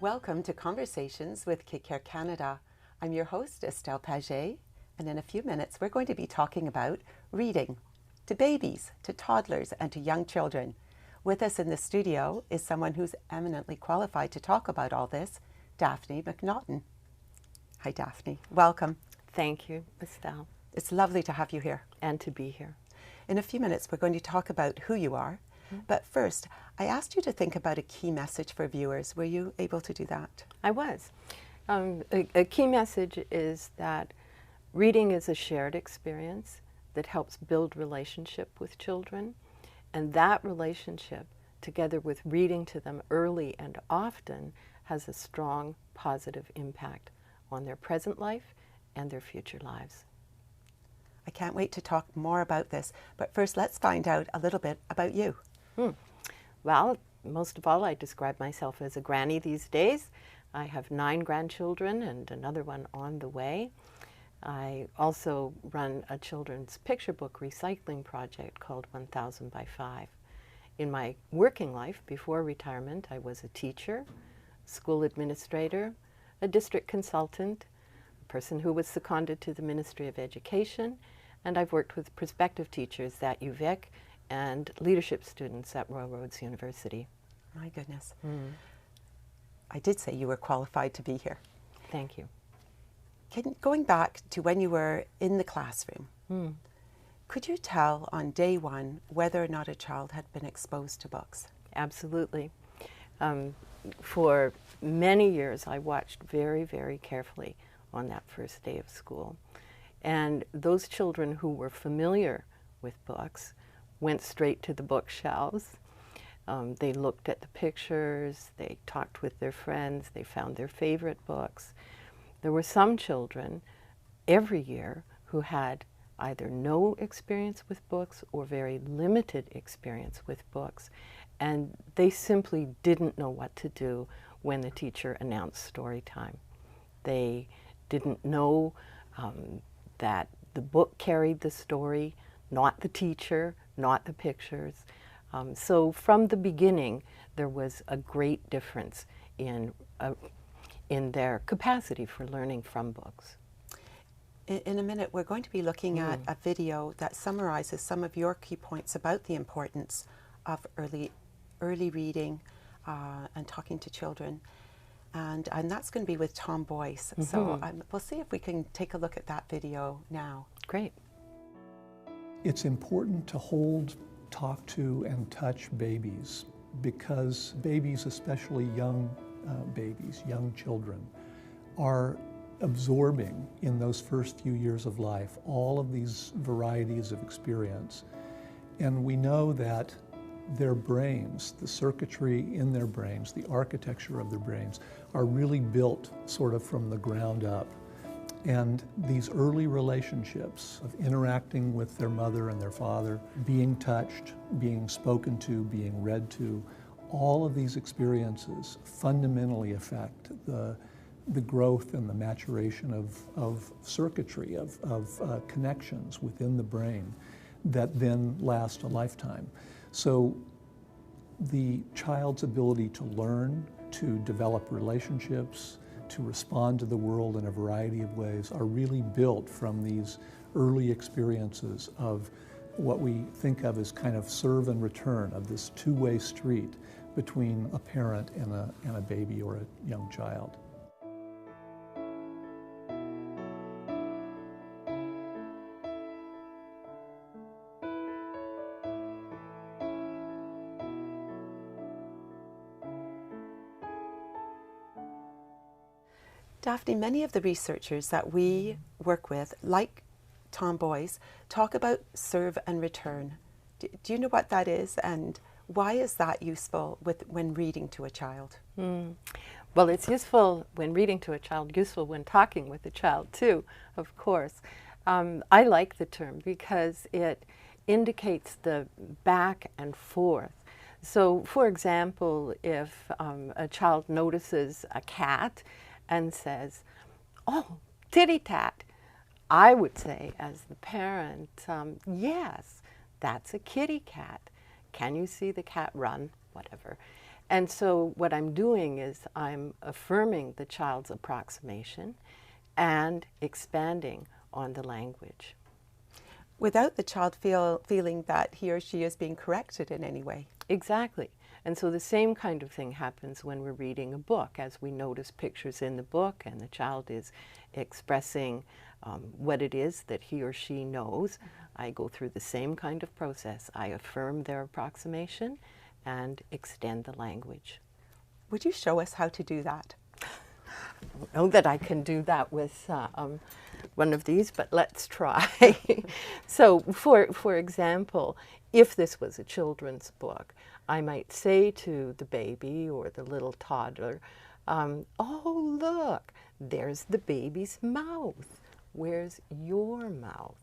Welcome to Conversations with Kid Care Canada. I'm your host, Estelle Paget, and in a few minutes we're going to be talking about reading to babies, to toddlers, and to young children. With us in the studio is someone who's eminently qualified to talk about all this, Daphne McNaughton. Hi, Daphne. Welcome. Thank you, Estelle. It's lovely to have you here. And to be here. In a few minutes we're going to talk about who you are. But first, I asked you to think about a key message for viewers. Were you able to do that? I was. A key message is that reading is a shared experience that helps build relationship with children. And that relationship, together with reading to them early and often, has a strong positive impact on their present life and their future lives. I can't wait to talk more about this. But first, let's find out a little bit about you. Well, most of all, I describe myself as a granny these days. I have 9 grandchildren and another one on the way. I also run a children's picture book recycling project called 1000 by 5. In my working life before retirement, I was a teacher, school administrator, a district consultant, a person who was seconded to the Ministry of Education, and I've worked with prospective teachers at UVic and leadership students at Royal Roads University. My goodness. I did say you were qualified to be here. Thank you. Going back to when you were in the classroom, could you tell on day one whether or not a child had been exposed to books? Absolutely. For many years, I watched very, very carefully on that first day of school. And those children who were familiar with books went straight to the bookshelves. They looked at the pictures, they talked with their friends, they found their favorite books. There were some children every year who had either no experience with books or very limited experience with books, and they simply didn't know what to do when the teacher announced story time. They didn't know that the book carried the story, not the teacher, not the pictures. So from the beginning, there was a great difference in their capacity for learning from books. In a minute, we're going to be looking at a video that summarizes some of your key points about the importance of early reading and talking to children. And that's going to be with Tom Boyce. So we'll see if we can take a look at that video now. Great. It's important to hold, talk to, and touch babies because babies, especially young babies, young children, are absorbing in those first few years of life all of these varieties of experience. And we know that their brains, the circuitry in their brains, the architecture of their brains, are really built sort of from the ground up. And these early relationships of interacting with their mother and their father, being touched, being spoken to, being read to, all of these experiences fundamentally affect the growth and the maturation of circuitry, of connections within the brain that then last a lifetime. So the child's ability to learn, to develop relationships, to respond to the world in a variety of ways are really built from these early experiences of what we think of as kind of serve and return, of this two-way street between a parent and a baby or a young child. Daphne, many of the researchers that we work with, like Tom Boyce, talk about serve and return. Do you know what that is, and why is that useful when reading to a child? Well, it's useful when reading to a child, useful when talking with a child too, of course. I like the term because it indicates the back and forth. So, for example, if a child notices a cat and says, "Oh, titty-tat," I would say as the parent, yes, that's a kitty cat. Can you see the cat run? Whatever. And so what I'm doing is I'm affirming the child's approximation and expanding on the language. Without the child feeling that he or she is being corrected in any way. Exactly. And so the same kind of thing happens when we're reading a book. As we notice pictures in the book and the child is expressing what it is that he or she knows, I go through the same kind of process. I affirm their approximation and extend the language. Would you show us how to do that? I don't know that I can do that with one of these, but let's try. So, for example, if this was a children's book, I might say to the baby or the little toddler, oh, look, there's the baby's mouth. Where's your mouth?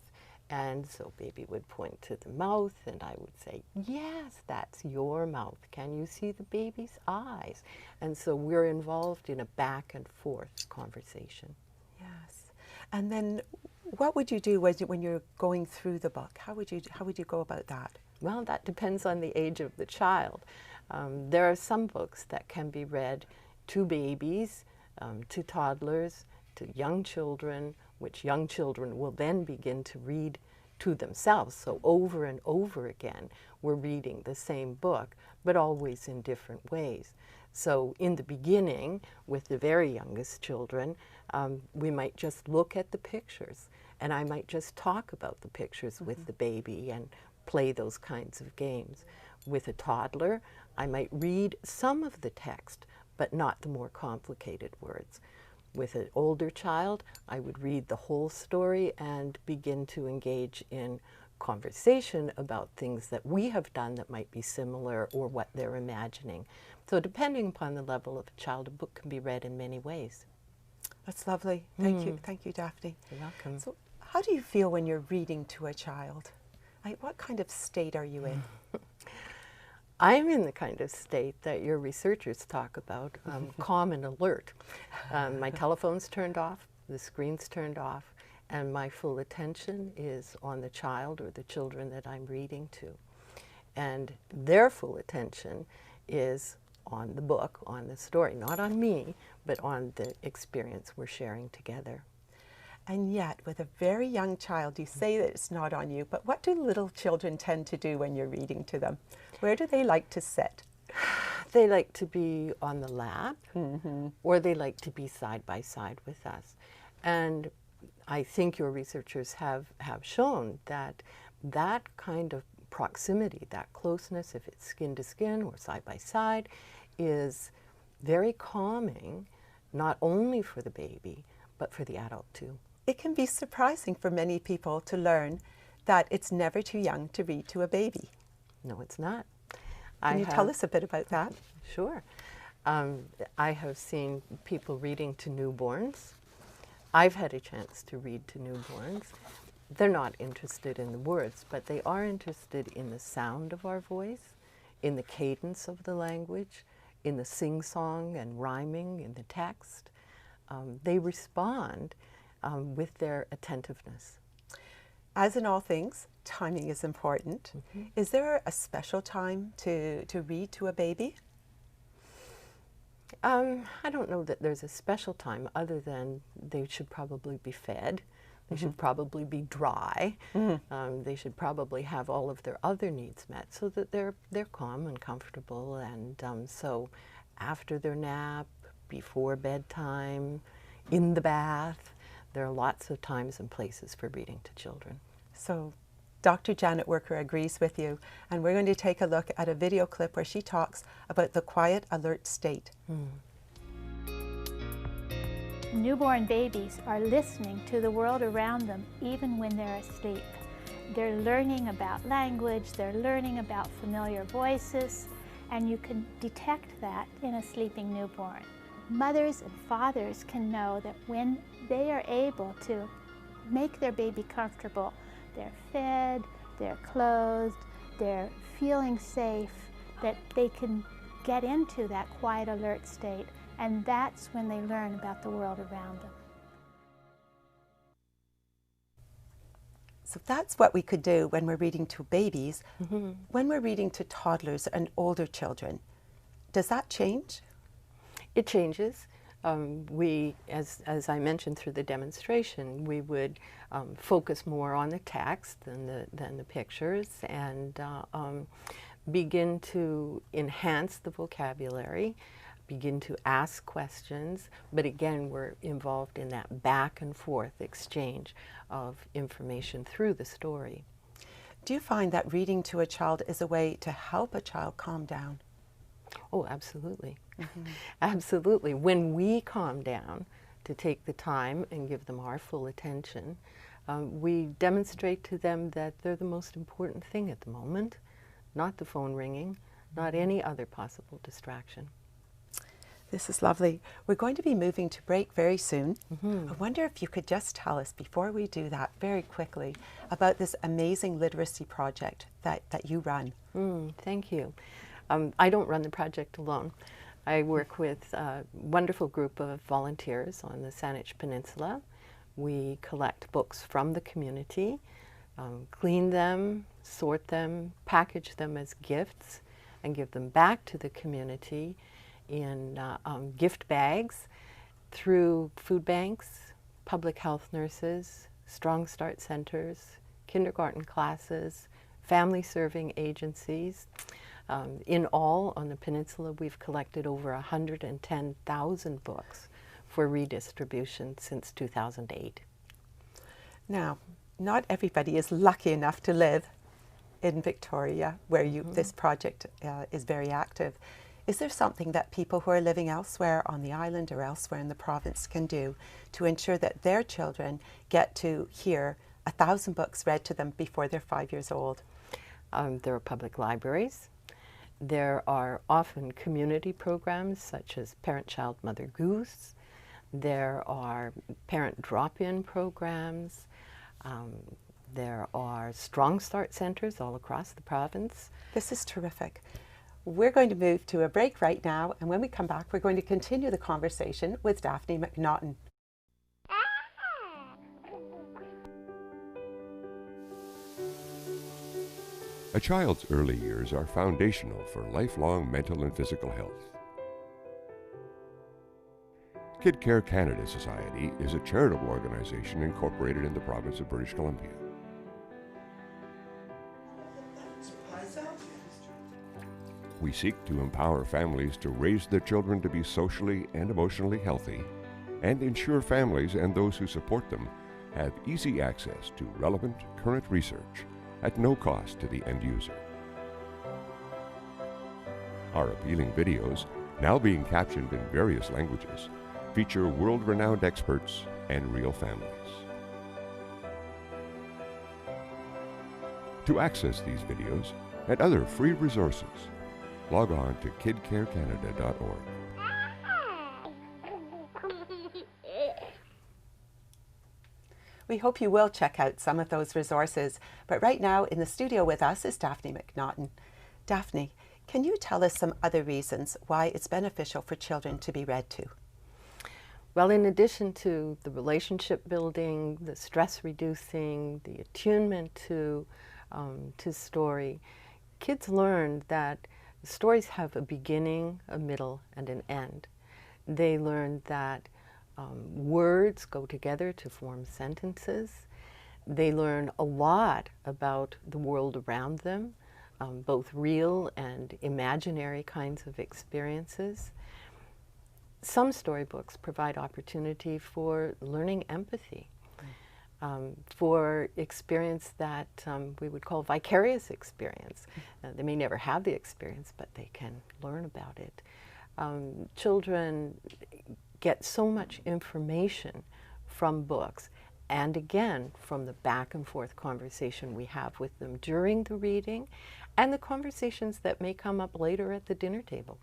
And so baby would point to the mouth, and I would say, yes, that's your mouth. Can you see the baby's eyes? And so we're involved in a back and forth conversation. Yes. And then what would you do when you're going through the book? How would you go about that? Well, that depends on the age of the child. There are some books that can be read to babies, to toddlers, to young children, which young children will then begin to read to themselves. So over and over again, we're reading the same book, but always in different ways. So in the beginning, with the very youngest children, we might just look at the pictures, and I might just talk about the pictures with the baby and play those kinds of games. With a toddler, I might read some of the text, but not the more complicated words. With an older child, I would read the whole story and begin to engage in conversation about things that we have done that might be similar or what they're imagining. So depending upon the level of a child, a book can be read in many ways. That's lovely. Thank you, Daphne. You're welcome. So how do you feel when you're reading to a child? What kind of state are you in? I'm in the kind of state that your researchers talk about, calm and alert. My telephone's turned off, the screen's turned off, and my full attention is on the child or the children that I'm reading to. And their full attention is on the book, on the story, not on me, but on the experience we're sharing together. And yet, with a very young child, you say that it's not on you, but what do little children tend to do when you're reading to them? Where do they like to sit? They like to be on the lap, or they like to be side by side with us. And I think your researchers have shown that that kind of proximity, that closeness, if it's skin to skin or side by side, is very calming, not only for the baby, but for the adult too. It can be surprising for many people to learn that it's never too young to read to a baby. No, it's not. Can you tell us a bit about that? Sure. I have seen people reading to newborns. I've had a chance to read to newborns. They're not interested in the words, but they are interested in the sound of our voice, in the cadence of the language, in the sing-song and rhyming in the text. They respond with their attentiveness. As in all things, timing is important. Is there a special time to read to a baby? I don't know that there's a special time other than they should probably be fed. They should probably be dry. They should probably have all of their other needs met so that they're calm and comfortable. And so after their nap, before bedtime, in the bath, there are lots of times and places for reading to children. So Dr. Janet Worker agrees with you, and we're going to take a look at a video clip where she talks about the quiet, alert state. Newborn babies are listening to the world around them even when they're asleep. They're learning about language, they're learning about familiar voices, and you can detect that in a sleeping newborn. Mothers and fathers can know that when they are able to make their baby comfortable, they're fed, they're clothed, they're feeling safe, that they can get into that quiet, alert state, and that's when they learn about the world around them. So that's what we could do when we're reading to babies. When we're reading to toddlers and older children, Does that change? It changes. As I mentioned through the demonstration, we would focus more on the text than the pictures, and begin to enhance the vocabulary, begin to ask questions, but again, we're involved in that back and forth exchange of information through the story. Do you find that reading to a child is a way to help a child calm down? Oh, absolutely. Absolutely. When we calm down to take the time and give them our full attention, we demonstrate to them that they're the most important thing at the moment, not the phone ringing, not any other possible distraction. This is lovely. We're going to be moving to break very soon. I wonder if you could just tell us, before we do that, very quickly, about this amazing literacy project that you run. Thank you. I don't run the project alone. I work with a wonderful group of volunteers on the Saanich Peninsula. We collect books from the community, clean them, sort them, package them as gifts, and give them back to the community in gift bags through food banks, public health nurses, Strong Start centers, kindergarten classes, family serving agencies. In all, on the peninsula, we've collected over 110,000 books for redistribution since 2008. Now, not everybody is lucky enough to live in Victoria, where this project is very active. Is there something that people who are living elsewhere on the island or elsewhere in the province can do to ensure that their children get to hear 1,000 books read to them before they're 5 years old? There are public libraries. There are often community programs such as Parent Child Mother Goose. There are parent drop-in programs. There are Strong Start centers all across the province. This is terrific. We're going to move to a break right now, and when we come back, we're going to continue the conversation with Daphne McNaughton. A child's early years are foundational for lifelong mental and physical health. Kid Care Canada Society is a charitable organization incorporated in the province of British Columbia. We seek to empower families to raise their children to be socially and emotionally healthy, and ensure families and those who support them have easy access to relevant, current research at no cost to the end user. Our appealing videos, now being captioned in various languages, feature world-renowned experts and real families. To access these videos and other free resources, log on to kidcarecanada.org. We hope you will check out some of those resources, but right now in the studio with us is Daphne McNaughton. Daphne, can you tell us some other reasons why it's beneficial for children to be read to? Well, in addition to the relationship building, the stress reducing, the attunement to story, kids learn that stories have a beginning, a middle, and an end. They learn that words go together to form sentences. They learn a lot about the world around them, both real and imaginary kinds of experiences. Some storybooks provide opportunity for learning empathy, for experience that we would call vicarious experience. They may never have the experience, but they can learn about it. Children get so much information from books, and again from the back and forth conversation we have with them during the reading and the conversations that may come up later at the dinner table.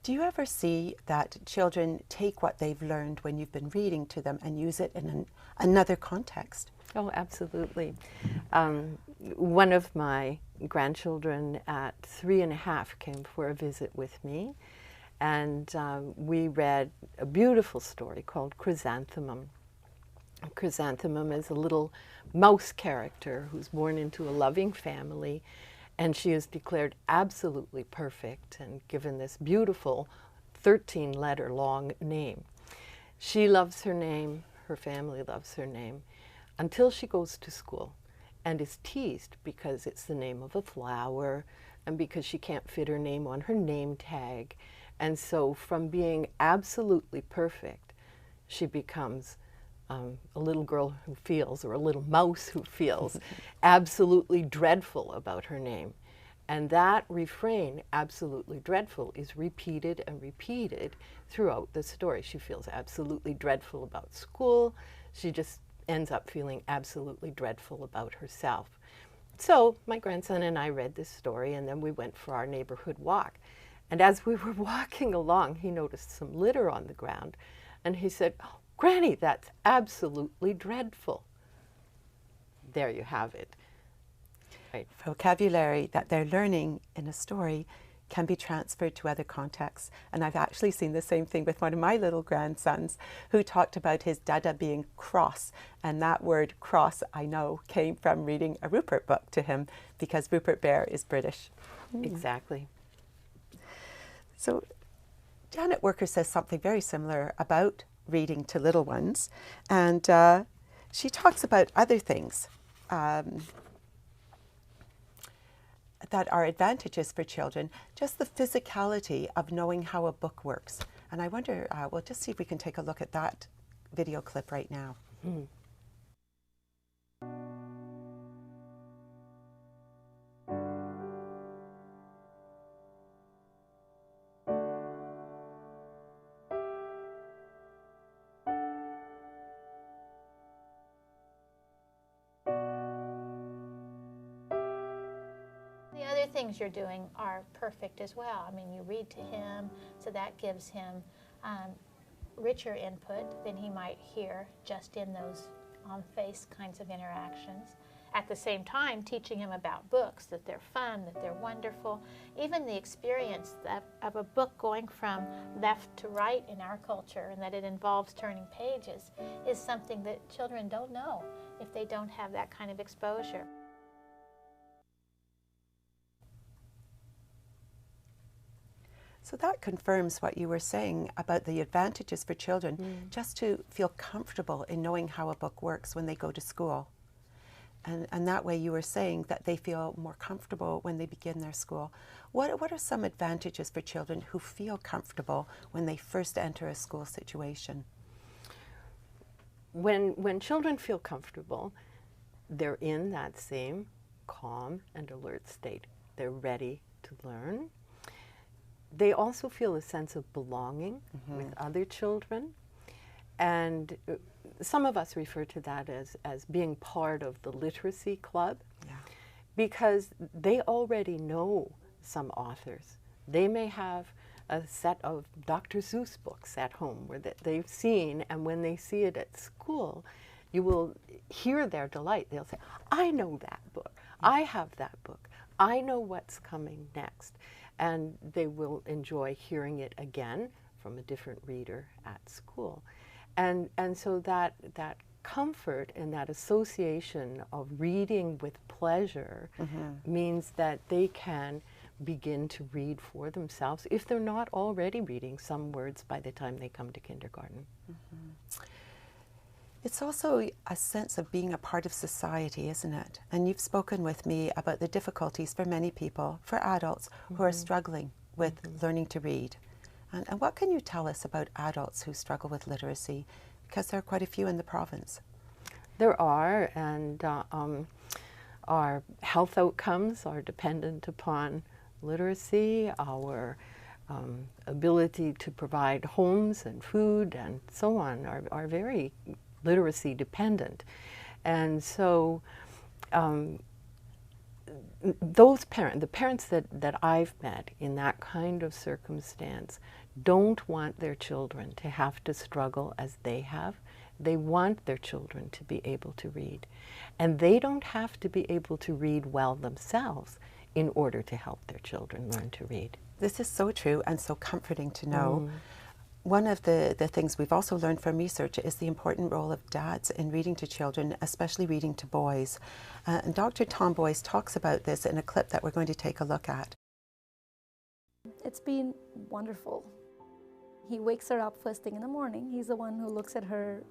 Do you ever see that children take what they've learned when you've been reading to them and use it in another context? Oh, absolutely. One of my grandchildren at 3.5 came for a visit with me, and we read a beautiful story called Chrysanthemum. Chrysanthemum is a little mouse character who's born into a loving family, And she is declared absolutely perfect and given this beautiful 13-letter long name. She loves her name, her family loves her name, until she goes to school and is teased because it's the name of a flower and because she can't fit her name on her name tag. And so from being absolutely perfect, she becomes a little girl who feels, or a little mouse who feels absolutely dreadful about her name. And that refrain, absolutely dreadful, is repeated and repeated throughout the story. She feels absolutely dreadful about school. She just ends up feeling absolutely dreadful about herself. So my grandson and I read this story, and then we went for our neighborhood walk. And as we were walking along, he noticed some litter on the ground, and he said, "Oh, Granny, that's absolutely dreadful." There you have it. Right. Vocabulary that they're learning in a story can be transferred to other contexts. And I've actually seen the same thing with one of my little grandsons, who talked about his dada being cross. And that word cross, I know, came from reading a Rupert book to him, because Rupert Bear is British. Exactly. So Janet Worker says something very similar about reading to little ones, and she talks about other things that are advantages for children, just the physicality of knowing how a book works. And I wonder, we'll just see if we can take a look at that video clip right now. The other things you're doing are perfect as well. I mean, you read to him, so that gives him richer input than he might hear just in those on-face kinds of interactions. At the same time, teaching him about books, that they're fun, that they're wonderful. Even the experience of a book going from left to right in our culture, and that it involves turning pages, is something that children don't know if they don't have that kind of exposure. So that confirms what you were saying about the advantages for children, just to feel comfortable in knowing how a book works when they go to school. And that way you were saying that they feel more comfortable when they begin their school. What are some advantages for children who feel comfortable when they first enter a school situation? When children feel comfortable, they're in that same calm and alert state. They're ready to learn. They also feel a sense of belonging with other children. And some of us refer to that as being part of the literacy club, because they already know some authors. They may have a set of Dr. Seuss books at home where they've seen, and when they see it at school, you will hear their delight. They'll say, "I know that book. I have that book. I know what's coming next." And they will enjoy hearing it again from a different reader at school. And so that comfort and that association of reading with pleasure means that they can begin to read for themselves if they're not already reading some words by the time they come to kindergarten. It's also a sense of being a part of society, isn't it? And you've spoken with me about the difficulties for many people, for adults who are struggling with learning to read. And what can you tell us about adults who struggle with literacy? Because there are quite a few in the province. There are, and our health outcomes are dependent upon literacy. Our ability to provide homes and food and so on are very literacy dependent. And so the parents that I've met in that kind of circumstance don't want their children to have to struggle as they have. They want their children to be able to read. And they don't have to be able to read well themselves in order to help their children learn to read. This is so true and so comforting to know. One of the things we've also learned from research is the important role of dads in reading to children, especially reading to boys. And Dr. Tom Boyce talks about this in a clip that we're going to take a look at. It's been wonderful. He wakes her up first thing in the morning. He's the one who looks at her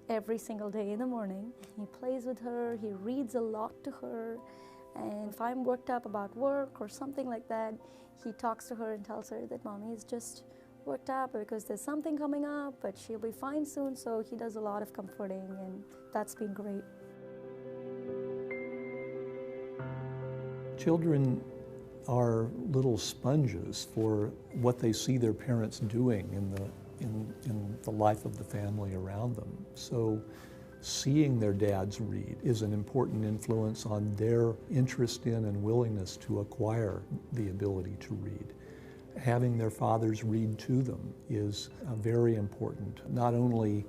every single day in the morning. He plays with her, he reads a lot to her, and if I'm worked up about work or something like that, he talks to her and tells her that Mommy is just worked up because there's something coming up, but she'll be fine soon. So he does a lot of comforting, and that's been great. Children are little sponges for what they see their parents doing in the life of the family around them. So seeing their dads read is an important influence on their interest in and willingness to acquire the ability to read. Having their fathers read to them is very important, not only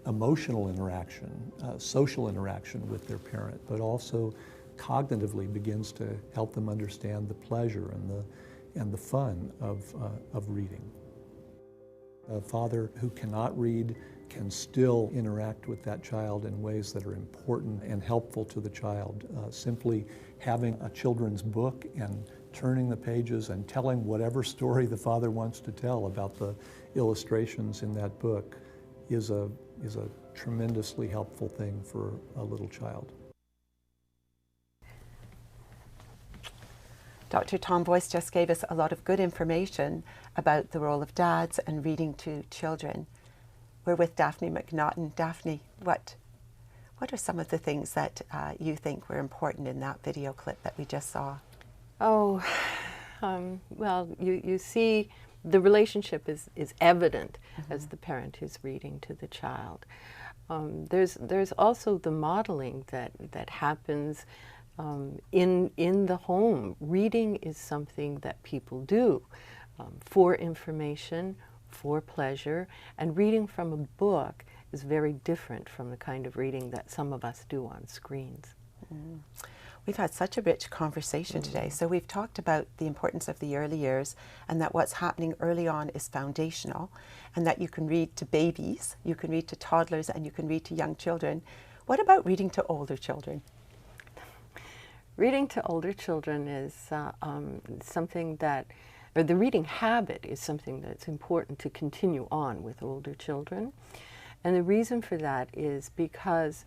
emotional interaction, social interaction with their parent, but also cognitively begins to help them understand the pleasure and the fun of reading. A father who cannot read can still interact with that child in ways that are important and helpful to the child. Simply having a children's book and turning the pages and telling whatever story the father wants to tell about the illustrations in that book is a tremendously helpful thing for a little child. Dr. Tom Boyce just gave us a lot of good information about the role of dads and reading to children. We're with Daphne McNaughton. Daphne, what are some of the things that you think were important in that video clip that we just saw? Oh, well, you see the relationship is evident as the parent is reading to the child. There's also the modeling that happens in the home. Reading is something that people do for information, for pleasure, and reading from a book is very different from the kind of reading that some of us do on screens. Mm. We've had such a rich conversation today. So we've talked about the importance of the early years and that what's happening early on is foundational, and that you can read to babies, you can read to toddlers, and you can read to young children. What about reading to older children? Reading to older children is something that, or the reading habit is something that's important to continue on with older children. And the reason for that is because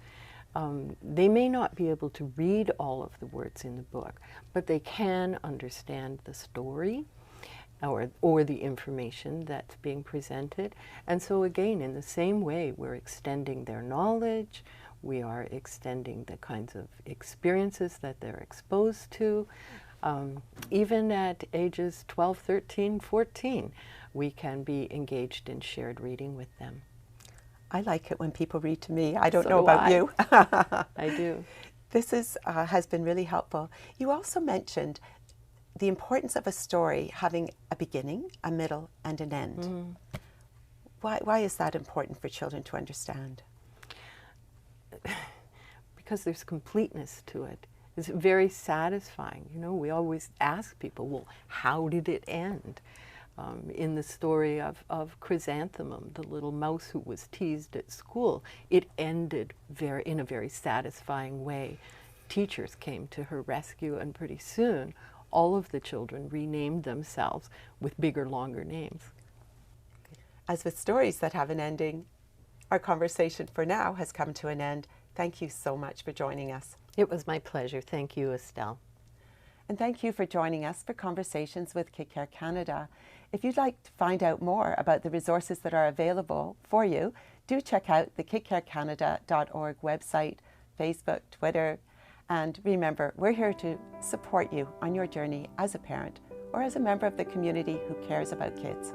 they may not be able to read all of the words in the book, but they can understand the story or the information that's being presented. And so again, in the same way, we're extending their knowledge, we are extending the kinds of experiences that they're exposed to. Even at ages 12, 13, 14, we can be engaged in shared reading with them. I like it when people read to me. I don't So know do about I. you. I do. This has been really helpful. You also mentioned the importance of a story having a beginning, a middle, and an end. Mm. Why is that important for children to understand? Because there's completeness to it. It's very satisfying. You know, we always ask people, well, how did it end? In the story of Chrysanthemum, the little mouse who was teased at school, it ended in a very satisfying way. Teachers came to her rescue, and pretty soon all of the children renamed themselves with bigger, longer names. As with stories that have an ending, our conversation for now has come to an end. Thank you so much for joining us. It was my pleasure. Thank you, Estelle. And thank you for joining us for Conversations with KidCare Canada. If you'd like to find out more about the resources that are available for you, do check out the kidcarecanada.org website, Facebook, Twitter, and remember, we're here to support you on your journey as a parent or as a member of the community who cares about kids.